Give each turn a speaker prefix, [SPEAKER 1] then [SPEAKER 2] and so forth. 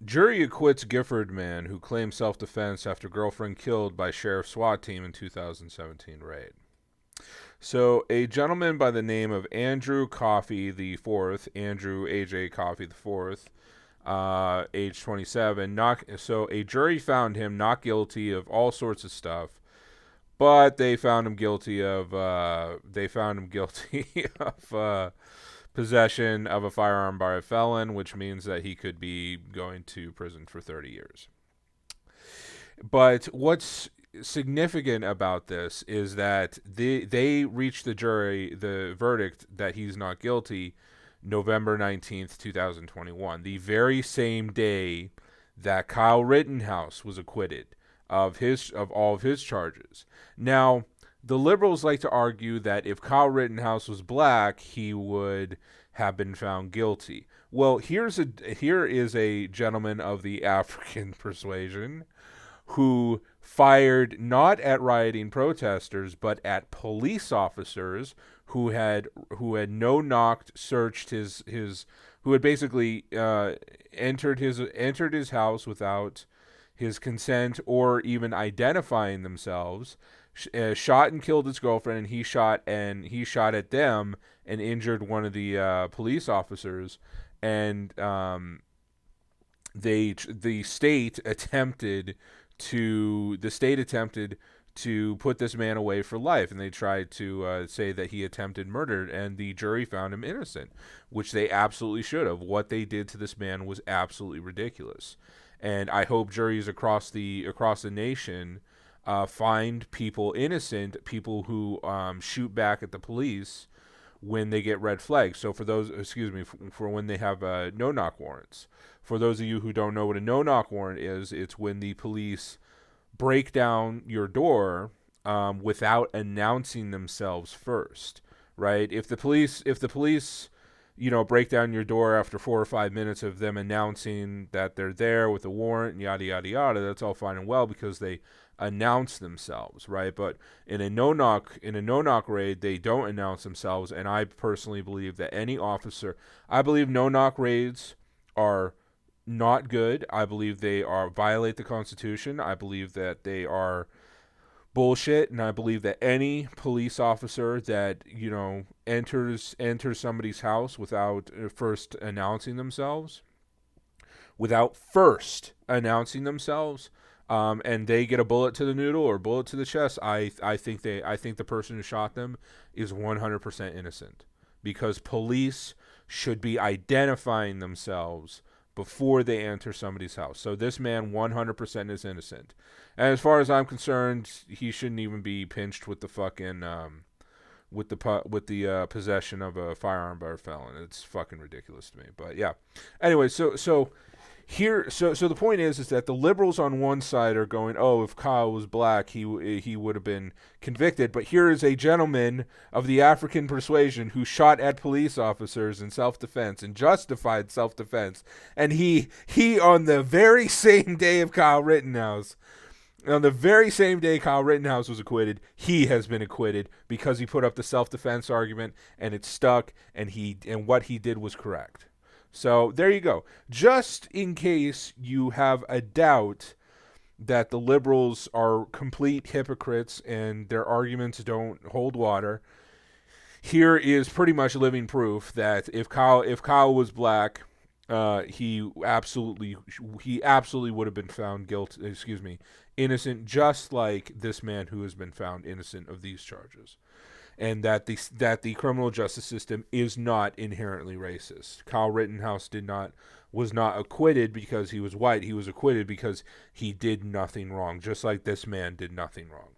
[SPEAKER 1] Jury acquits Gifford man who claimed self-defense after girlfriend killed by sheriff SWAT team in 2017 raid. So, a gentleman by the name of Andrew Coffey the Fourth, Andrew AJ Coffey the Fourth, age 27. So a jury found him not guilty of all sorts of stuff, but they found him guilty of possession of a firearm by a felon, which means that he could be going to prison for 30 years. But what's significant about this is that they reached the verdict that he's not guilty November 19th, 2021, the very same day that Kyle Rittenhouse was acquitted of all of his charges. Now, the liberals like to argue that if Kyle Rittenhouse was black, he would have been found guilty. Well, here is a gentleman of the African persuasion who fired not at rioting protesters but at police officers who had no-knocked searched his who had basically entered his house without his consent or even identifying themselves, shot and killed his girlfriend, and he shot at them and injured one of the police officers, and the state attempted to put this man away for life, and they tried to say that he attempted murder, and the jury found him innocent, which they absolutely should have. What they did to this man was absolutely ridiculous, and I hope juries across the nation find people innocent, people who shoot back at the police when they get red flags. So for when they have no-knock warrants. For those of you who don't know what a no-knock warrant is, it's when the police break down your door without announcing themselves first, right? If the police, break down your door after 4 or 5 minutes of them announcing that they're there with a warrant and yada yada yada, that's all fine and well because they announce themselves, right? But in a no-knock raid, they don't announce themselves, and I personally believe that I believe no-knock raids are not good. I believe they violate the Constitution. I believe that they are bullshit, and I believe that any police officer that enters somebody's house without first announcing themselves, and they get a bullet to the noodle or bullet to the chest, I think the person who shot them is 100% innocent, because police should be identifying themselves before they enter somebody's house. So this man 100% is innocent. And as far as I'm concerned, he shouldn't even be pinched with the fucking possession of a firearm by a felon. It's fucking ridiculous to me. But yeah. Anyway, so the point is that the liberals on one side are going, oh, if Kyle was black, he would have been convicted. But here is a gentleman of the African persuasion who shot at police officers in self-defense and justified self-defense. And he on the very same day of Kyle Rittenhouse, on the very same day Kyle Rittenhouse was acquitted, he has been acquitted because he put up the self-defense argument and it stuck, and what he did was correct. So there you go. Just in case you have a doubt that the liberals are complete hypocrites and their arguments don't hold water, here is pretty much living proof that if Kyle was black, he absolutely would have been found innocent, just like this man who has been found innocent of these charges. And that the criminal justice system is not inherently racist. Kyle Rittenhouse was not acquitted because he was white. He was acquitted because he did nothing wrong, just like this man did nothing wrong.